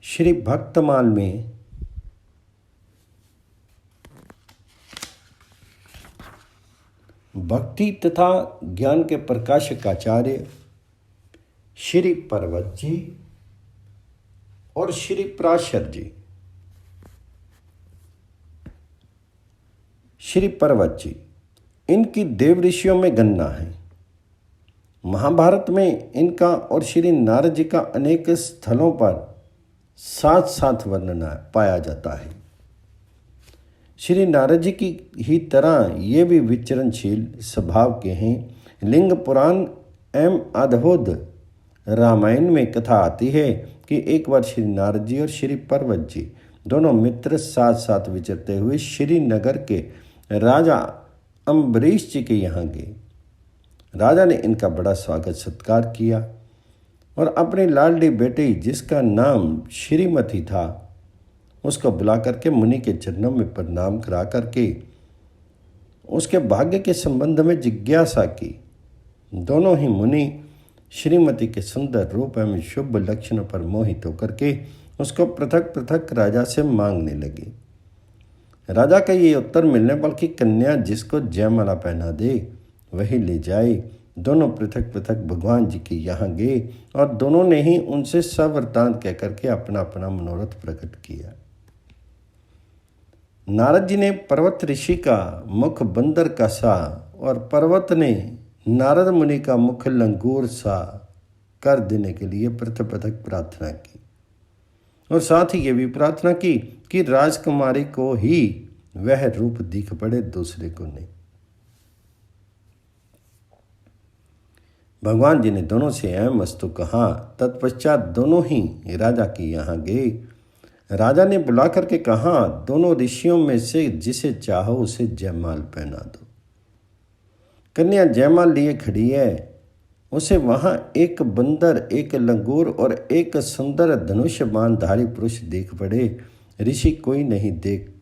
श्री भक्तमाल में भक्ति तथा ज्ञान के प्रकाशक आचार्य श्री पर्वत जी और श्री पराशर जी। श्री पर्वत जी इनकी देव ऋषियों में गणना है। महाभारत में इनका और श्री नारद जी का अनेक स्थलों पर साथ साथ वर्णन पाया जाता है। श्री नारद जी की ही तरह ये भी विचरणशील स्वभाव के हैं। लिंग पुराण एवं अद्भुत रामायण में कथा आती है कि एक बार श्री नारद जी और श्री पर्वत जी दोनों मित्र साथ साथ विचरते हुए श्रीनगर के राजा अम्बरीश जी के यहाँ गए। राजा ने इनका बड़ा स्वागत सत्कार किया और अपनी लाडली बेटी जिसका नाम श्रीमती था उसको बुला करके मुनि के चरणों में प्रणाम करा करके उसके भाग्य के संबंध में जिज्ञासा की। दोनों ही मुनि श्रीमती के सुंदर रूप एवं शुभ लक्षणों पर मोहित होकर के उसको पृथक पृथक राजा से मांगने लगे। राजा का ये उत्तर मिलने पर कि कन्या जिसको जयमाला पहना दे वही ले जाए। दोनों पृथक पृथक भगवान जी के यहाँ गए और दोनों ने ही उनसे सवृतांत कह करके अपना अपना मनोरथ प्रकट किया। नारद जी ने पर्वत ऋषि का मुख बंदर का सा और पर्वत ने नारद मुनि का मुख लंगूर सा कर देने के लिए पृथक पृथक प्रार्थना की और साथ ही ये भी प्रार्थना की कि राजकुमारी को ही वह रूप दिख पड़े, दूसरे को नहीं। भगवान जी ने दोनों से एवं वस्तु कहा। तत्पश्चात दोनों ही राजा के यहाँ गए। राजा ने बुला करके कहा, दोनों ऋषियों में से जिसे चाहो उसे जयमाल पहना दो। कन्या जयमाल लिए खड़ी है। उसे वहां एक बंदर, एक लंगूर और एक सुंदर धनुष बाणधारी पुरुष देख पड़े। ऋषि कोई नहीं देख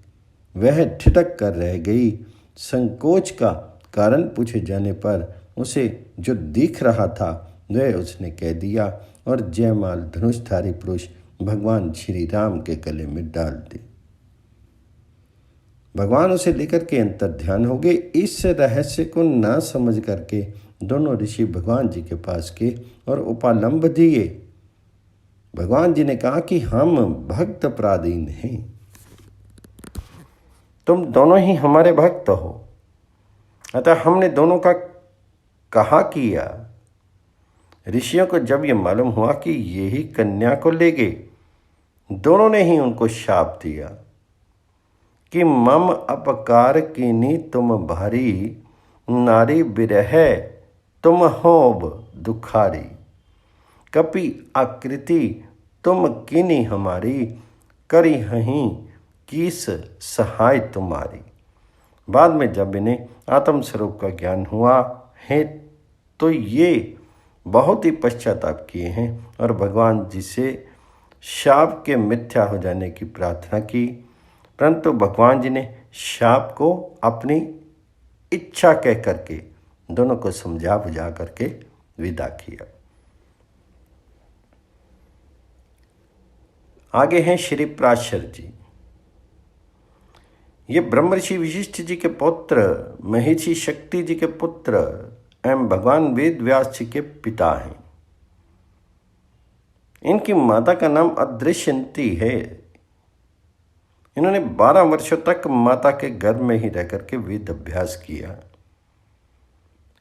वह ठिठक कर रह गई। संकोच का कारण पूछे जाने पर उसे जो दिख रहा था वह उसने कह दिया और जयमाल धनुषधारी पुरुष भगवान श्री राम के गले में डाल दी। भगवान उसे लेकर के अंतर ध्यान हो गए। इस रहस्य को ना समझ करके दोनों ऋषि भगवान जी के पास गए और उपालंब दिए। भगवान जी ने कहा कि हम भक्त पराधीन हैं, तुम दोनों ही हमारे भक्त हो, अतः हमने दोनों का कहा किया। ऋषियों को जब यह मालूम हुआ कि ये ही कन्या को ले गए, दोनों ने ही उनको शाप दिया कि मम अपकार कीनी तुम भारी, नारी बिरह तुम होब दुखारी, कपि आकृति तुम कीनी हमारी, करी हहीं कीस सहाय तुम्हारी। बाद में जब इन्हें आत्म स्वरूप का ज्ञान हुआ है तो ये बहुत ही पश्चाताप किए हैं और भगवान जी से शाप के मिथ्या हो जाने की प्रार्थना की, परंतु भगवान जी ने शाप को अपनी इच्छा कह करके दोनों को समझा बुझा करके विदा किया। आगे हैं श्री पराशर जी। ये ब्रह्मर्षि वशिष्ठ जी के पुत्र, महिषी शक्ति जी के पुत्र एवं भगवान वेद व्यास जी के पिता हैं। इनकी माता का नाम अदृश्यंती है। इन्होंने 12 वर्षों तक माता के गर्भ में ही रह करके वेद अभ्यास किया।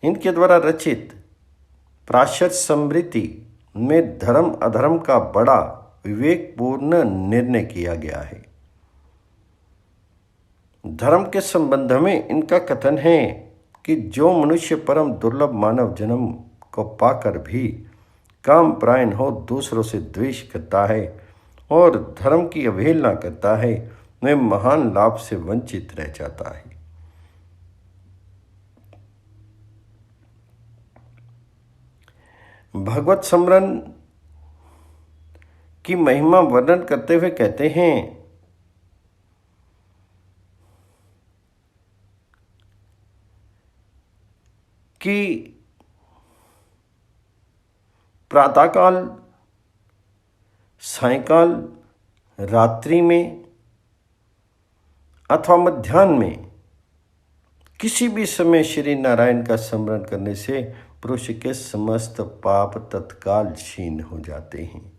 इनके द्वारा रचित पराशर स्मृति में धर्म अधर्म का बड़ा विवेकपूर्ण निर्णय किया गया है। धर्म के संबंध में इनका कथन है कि जो मनुष्य परम दुर्लभ मानव जन्म को पाकर भी काम परायण हो दूसरों से द्वेष करता है और धर्म की अवहेलना करता है, वह महान लाभ से वंचित रह जाता है। भगवत स्मरण की महिमा वर्णन करते हुए कहते हैं कि प्रातःकाल, सायंकाल, रात्रि में अथवा मध्याह्न में किसी भी समय श्री नारायण का स्मरण करने से पुरुष के समस्त पाप तत्काल क्षीण हो जाते हैं।